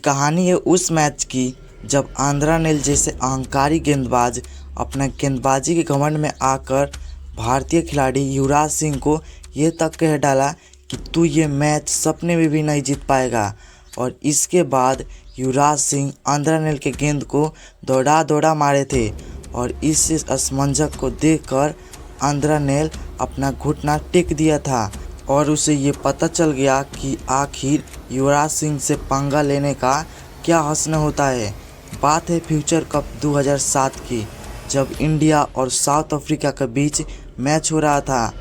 कहानी है उस मैच की जब आंद्रा नेल जैसे अहंकारी गेंदबाज अपना गेंदबाजी के घमंड में आकर भारतीय खिलाड़ी युवराज सिंह को ये तक कह डाला कि तू ये मैच सपने में भी नहीं जीत पाएगा। और इसके बाद युवराज सिंह आंद्रा नेल के गेंद को दौड़ा दौड़ा मारे थे और इस असमंजस को देखकर आंद्रा नेल अपना घुटना टेक दिया था और उसे ये पता चल गया कि आखिर युवराज सिंह से पंगा लेने का क्या हश्र होता है। बात है फ्यूचर कप 2007 की, जब इंडिया और साउथ अफ्रीका के बीच मैच हो रहा था,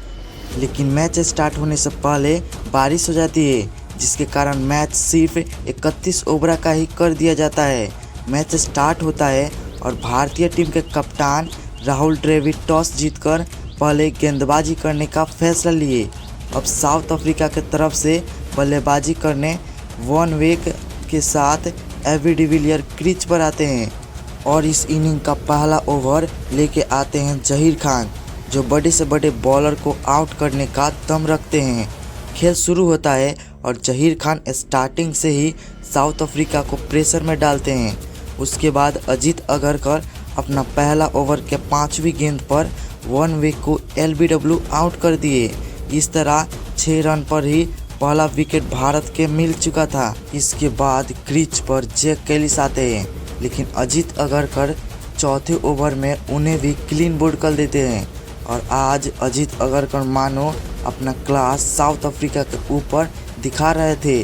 लेकिन मैच स्टार्ट होने से पहले बारिश हो जाती है, जिसके कारण मैच सिर्फ 31 ओवर का ही कर दिया जाता है। मैच स्टार्ट होता है और भारतीय टीम के कप्तान राहुल द्रविड़ टॉस जीतकर पहले गेंदबाजी करने का फैसला लिए। अब साउथ अफ्रीका की तरफ से बल्लेबाजी करने वन वेक के साथ एबी डिविलियर क्रीज पर आते हैं और इस इनिंग का पहला ओवर लेके आते हैं जहीर खान, जो बड़े से बड़े बॉलर को आउट करने का दम रखते हैं। खेल शुरू होता है और जहीर खान स्टार्टिंग से ही साउथ अफ्रीका को प्रेशर में डालते हैं। उसके बाद अजीत अगरकर अपना पहला ओवर के 5वीं गेंद पर वन वेक को एलबीडब्ल्यू आउट कर दिए। इस तरह 6 रन पर ही पहला विकेट भारत के मिल चुका था। इसके बाद क्रीज पर जैक कैलिस आते हैं, लेकिन अजीत अगरकर चौथे ओवर में उन्हें भी क्लीन बोल्ड कर देते हैं। और आज अजीत अगरकर मानो अपना क्लास साउथ अफ्रीका के ऊपर दिखा रहे थे,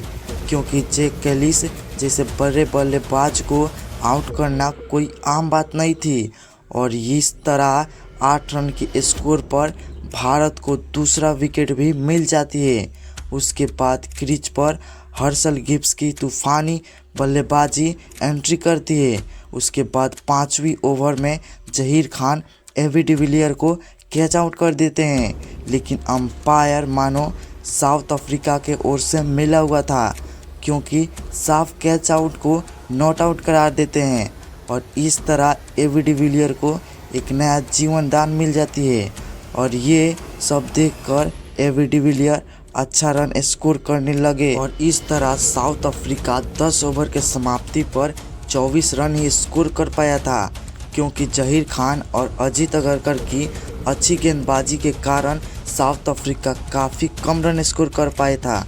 क्योंकि जैक कैलिस जैसे बड़े बल्लेबाज को आउट करना कोई आम बात नहीं थी। और इस तरह 8 रन के स्कोर पर भारत को दूसरा विकेट भी मिल जाती है। उसके बाद क्रीज पर हर्षल गिब्स की तूफानी बल्लेबाजी एंट्री करती है। उसके बाद 5वीं ओवर में जहीर खान एबी डिविलियर को कैच आउट कर देते हैं, लेकिन अंपायर मानो साउथ अफ्रीका के ओर से मिला हुआ था, क्योंकि साफ कैच आउट को नॉट आउट करार देते हैं और इस तरह एबी डिविलियर को एक नया जीवन दान मिल जाती है। और ये सब देखकर एबी डिविलियर अच्छा रन स्कोर करने लगे और इस तरह साउथ अफ्रीका 10 ओवर के समाप्ति पर 24 रन ही स्कोर कर पाया था, क्योंकि जहीर खान और अजीत अगरकर की अच्छी गेंदबाजी के कारण साउथ अफ्रीका काफ़ी कम रन स्कोर कर पाया था।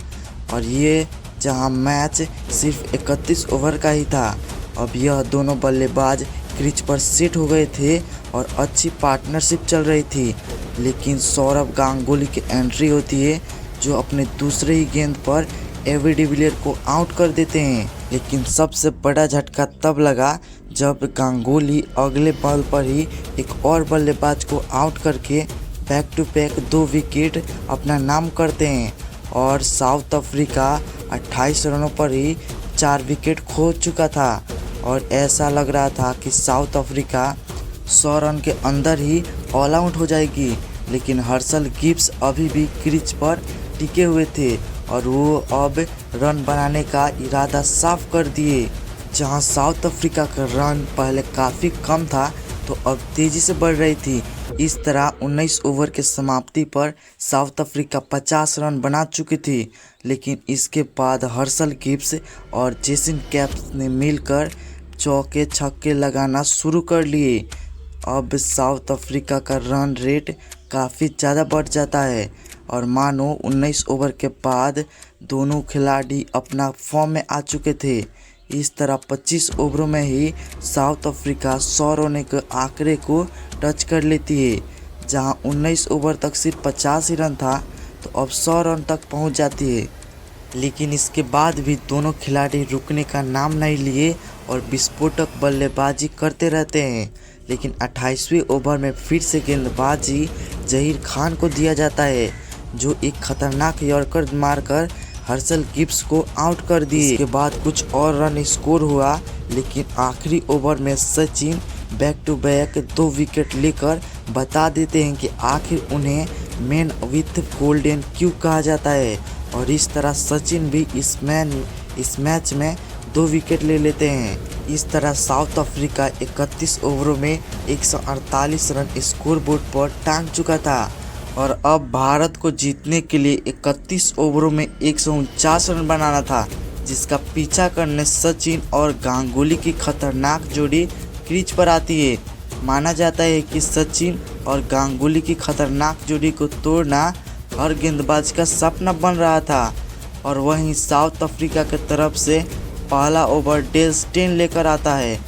और ये जहां मैच सिर्फ 31 ओवर का ही था। अब यह दोनों बल्लेबाज क्रीज पर सेट हो गए थे और अच्छी पार्टनरशिप चल रही थी, लेकिन सौरव गांगुली की एंट्री होती है, जो अपने दूसरे ही गेंद पर एबी डिविलियर को आउट कर देते हैं। लेकिन सबसे बड़ा झटका तब लगा जब गांगुली अगले बॉल पर ही एक और बल्लेबाज को आउट करके बैक टू बैक 2 विकेट अपना नाम करते हैं और साउथ अफ्रीका 28 रनों पर ही 4 विकेट खो चुका था। और ऐसा लग रहा था कि साउथ अफ्रीका 100 रन के अंदर ही ऑल आउट हो जाएगी, लेकिन हर्षल गिब्स अभी भी क्रीज पर टिके हुए थे और वो अब रन बनाने का इरादा साफ कर दिए। जहां साउथ अफ्रीका का रन पहले काफ़ी कम था, तो अब तेज़ी से बढ़ रही थी। इस तरह 19 ओवर के समाप्ति पर साउथ अफ्रीका 50 रन बना चुकी थी, लेकिन इसके बाद हर्षल गिब्स और जेसन कैप्स ने मिलकर चौके छक्के लगाना शुरू कर लिए। अब साउथ अफ्रीका का रन रेट काफ़ी ज़्यादा बढ़ जाता है और मानो 19 ओवर के बाद दोनों खिलाड़ी अपना फॉर्म में आ चुके थे। इस तरह 25 ओवरों में ही साउथ अफ्रीका 100 रन के आंकड़े को टच कर लेती है। जहां 19 ओवर तक सिर्फ 50 ही रन था, तो अब 100 रन तक पहुंच जाती है। लेकिन इसके बाद भी दोनों खिलाड़ी रुकने का नाम नहीं लिए और विस्फोटक बल्लेबाजी करते रहते हैं। लेकिन 28वें ओवर में फिर से गेंदबाजी जहीर खान को दिया जाता है, जो एक खतरनाक यॉर्कर मारकर हर्षल गिब्स को आउट कर दिए। इसके बाद कुछ और रन स्कोर हुआ, लेकिन आखिरी ओवर में Sachin back to back 2 wicket लेकर बता देते हैं कि आखिर उन्हें मैन विथ गोल्डन क्यों कहा जाता है। और इस तरह सचिन भी इस मैच में 2 विकेट ले लेते हैं। इस तरह साउथ अफ्रीका 31 ओवरों में 148 रन स्कोर बोर्ड पर टांग चुका था और अब भारत को जीतने के लिए 31 ओवरों में 149 रन बनाना था। जिसका पीछा करने सचिन और गांगुली की खतरनाक जोड़ी क्रीज पर आती है। माना जाता है कि सचिन और गांगुली की खतरनाक जोड़ी को तोड़ना हर गेंदबाज का सपना बन रहा था। और वहीं साउथ अफ्रीका की तरफ से पहला ओवर डेल स्टेन लेकर आता है,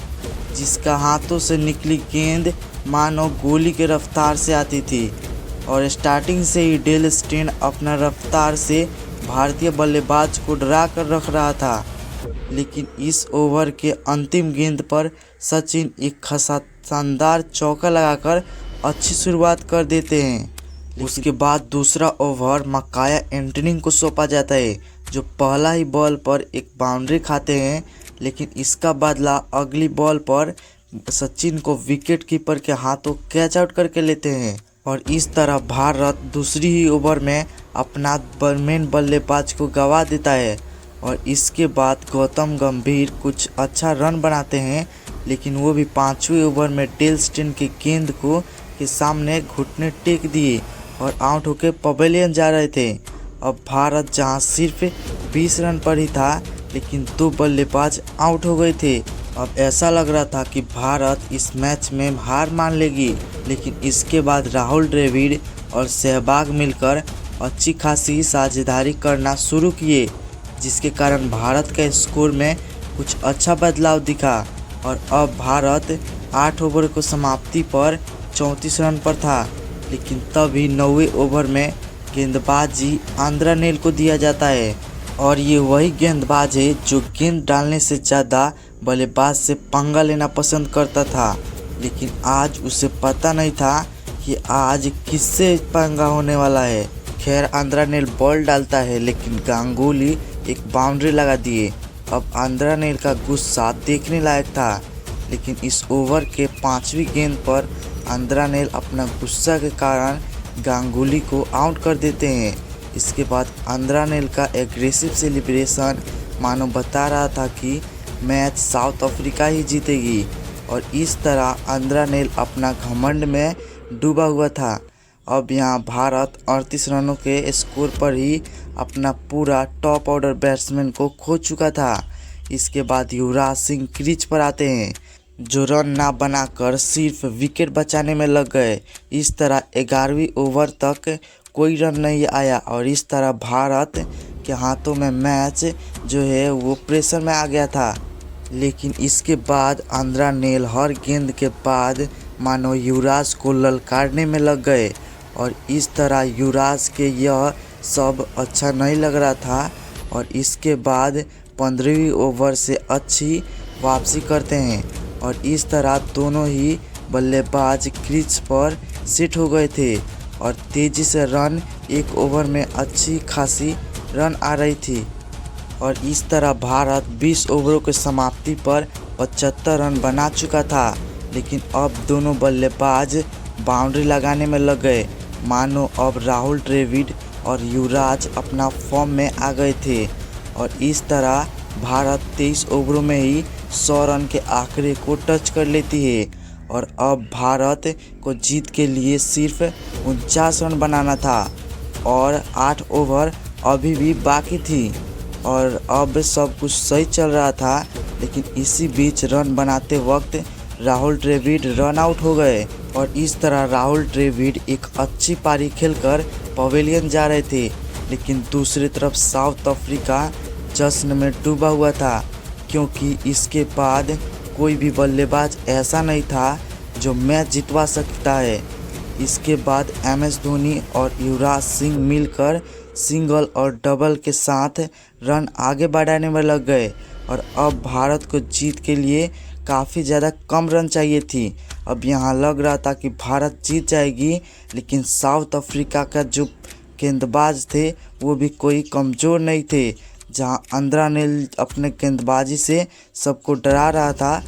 जिसका हाथों से निकली गेंद मानो गोली के रफ्तार से आती थी। और स्टार्टिंग से ही डेल स्टेन अपना रफ्तार से भारतीय बल्लेबाज को डरा कर रख रहा था, लेकिन इस ओवर के अंतिम गेंद पर सचिन एक शानदार चौका लगाकर अच्छी शुरुआत कर देते हैं। उसके बाद दूसरा ओवर मकाया एंटनी को सौंपा जाता है, जो पहला ही बॉल पर एक बाउंड्री खाते हैं, लेकिन इसका बदला अगली बॉल पर सचिन को विकेट कीपर के हाथों कैच आउट करके लेते हैं। और इस तरह भारत दूसरी ही ओवर में अपना मेन बल्लेबाज को गंवा देता है। और इसके बाद गौतम गंभीर कुछ अच्छा रन बनाते हैं, लेकिन वो भी पाँचवें ओवर में डेल स्टेन की गेंद को के सामने घुटने टेक दिए और आउट होकर पवेलियन जा रहे थे। अब भारत जहां सिर्फ 20 रन पर ही था, लेकिन 2 बल्लेबाज आउट हो गए थे। अब ऐसा लग रहा था कि भारत इस मैच में हार मान लेगी, लेकिन इसके बाद राहुल द्रविड़ और सहवाग मिलकर अच्छी खासी साझेदारी करना शुरू किए, जिसके कारण भारत के स्कोर में कुछ अच्छा बदलाव दिखा। और अब भारत 8 ओवर को समाप्ति पर 34 रन पर था, लेकिन तभी 9वें ओवर में गेंदबाजी आंद्रा नेल को दिया जाता है। और ये वही गेंदबाज है जो गेंद डालने से ज़्यादा बल्लेबाज से पंगा लेना पसंद करता था, लेकिन आज उसे पता नहीं था कि आज किससे पंगा होने वाला है। खैर, आंद्रा नेल बॉल डालता है, लेकिन गांगुली एक बाउंड्री लगा दिए। अब आंद्रा नेल का गुस्सा देखने लायक था, लेकिन इस ओवर के 5वीं गेंद पर आंद्रा नेल अपना गुस्सा के कारण गांगुली को आउट कर देते हैं। इसके बाद आंद्रा नेल का एग्रेसिव सेलिब्रेशन मानो बता रहा था कि मैच साउथ अफ्रीका ही जीतेगी। और इस तरह आंद्रा नेल अपना घमंड में डूबा हुआ था। अब यहाँ भारत 38 रनों के स्कोर पर ही अपना पूरा टॉप ऑर्डर बैट्समैन को खो चुका था। इसके बाद युवराज सिंह क्रीज पर आते हैं, जो रन ना बनाकर सिर्फ विकेट बचाने में लग गए। इस तरह 11वीं ओवर तक कोई रन नहीं आया और इस तरह भारत के हाथों में मैच जो है वो प्रेशर में आ गया था। लेकिन इसके बाद आंद्रा नेल हर गेंद के बाद मानो युवराज को ललकारने में लग गए और इस तरह युवराज के यह सब अच्छा नहीं लग रहा था। और इसके बाद 15वीं ओवर से अच्छी वापसी करते हैं और इस तरह दोनों ही बल्लेबाज क्रीज पर सेट हो गए थे और तेज़ी से रन एक ओवर में अच्छी खासी रन आ रही थी। और इस तरह भारत 20 ओवरों के समाप्ति पर 75 रन बना चुका था, लेकिन अब दोनों बल्लेबाज बाउंड्री लगाने में लग गए। मानो अब राहुल द्रविड़ और युवराज अपना फॉर्म में आ गए थे और इस तरह भारत 23 ओवरों में ही 100 रन के आंकड़े को टच कर लेती है। और अब भारत को जीत के लिए सिर्फ 49 रन बनाना था और 8 ओवर अभी भी बाकी थी और अब सब कुछ सही चल रहा था। लेकिन इसी बीच रन बनाते वक्त राहुल द्रविड़ रन आउट हो गए और इस तरह राहुल द्रविड़ एक अच्छी पारी खेलकर पवेलियन जा रहे थे। लेकिन दूसरी तरफ साउथ अफ्रीका जश्न में डूबा हुआ था, क्योंकि इसके बाद कोई भी बल्लेबाज ऐसा नहीं था जो मैच जितवा सकता है। इसके बाद MS धोनी और युवराज सिंह मिलकर सिंगल और डबल के साथ रन आगे बढ़ाने में लग गए और अब भारत को जीत के लिए काफ़ी ज़्यादा कम रन चाहिए थी। अब यहाँ लग रहा था कि भारत जीत जाएगी, लेकिन साउथ अफ्रीका का जो गेंदबाज थे वो भी कोई कमज़ोर नहीं थे। जहाँ आंद्रा नेल अपने गेंदबाजी से सबको डरा रहा था,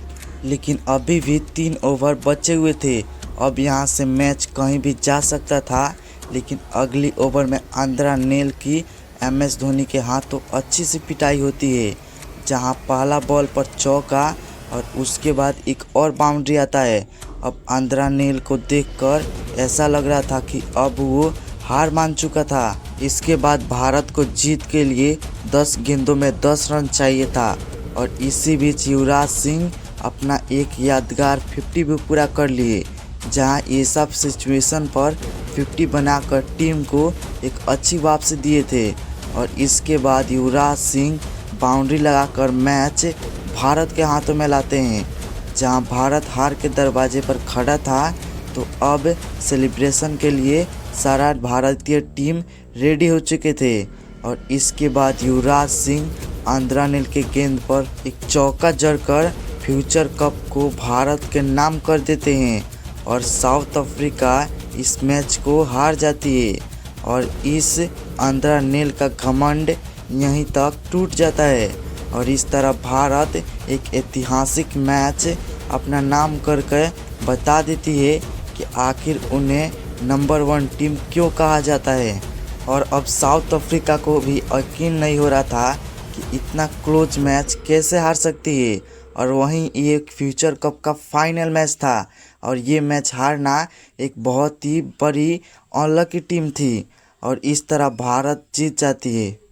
लेकिन अभी भी 3 ओवर बचे हुए थे। अब यहाँ से मैच कहीं भी जा सकता था, लेकिन अगली ओवर में आंद्रा नेल की MS धोनी के हाथों अच्छी सी पिटाई होती है, जहाँ पहला बॉल पर चौका और उसके बाद एक और बाउंड्री आता है। अब आंद्रा नेल को देखकर ऐसा लग रहा था कि अब वो हार मान चुका था। इसके बाद भारत को जीत के लिए 10 गेंदों में 10 रन चाहिए था और इसी बीच युवराज सिंह अपना एक यादगार 50 भी पूरा कर लिए, जहां ये सब सिचुएशन पर 50 बनाकर टीम को एक अच्छी वापसी दिए थे। और इसके बाद युवराज सिंह बाउंड्री लगाकर मैच भारत के हाथों में लाते हैं। जहां भारत हार के दरवाजे पर खड़ा था, तो अब सेलिब्रेशन के लिए सारा भारतीय टीम रेडी हो चुके थे। और इसके बाद युवराज सिंह आंद्रा नील के गेंद पर एक चौका जड़कर फ्यूचर कप को भारत के नाम कर देते हैं और साउथ अफ्रीका इस मैच को हार जाती है और इस आंद्रा नील का घमंड यहीं तक टूट जाता है। और इस तरह भारत एक ऐतिहासिक मैच अपना नाम करके बता देती है कि आखिर उन्हें नंबर 1 टीम क्यों कहा जाता है। और अब साउथ अफ्रीका को भी यकीन नहीं हो रहा था कि इतना क्लोज मैच कैसे हार सकती है। और वहीं ये फ्यूचर कप का फाइनल मैच था और ये मैच हारना एक बहुत ही बड़ी अनलकी टीम थी और इस तरह भारत जीत जाती है।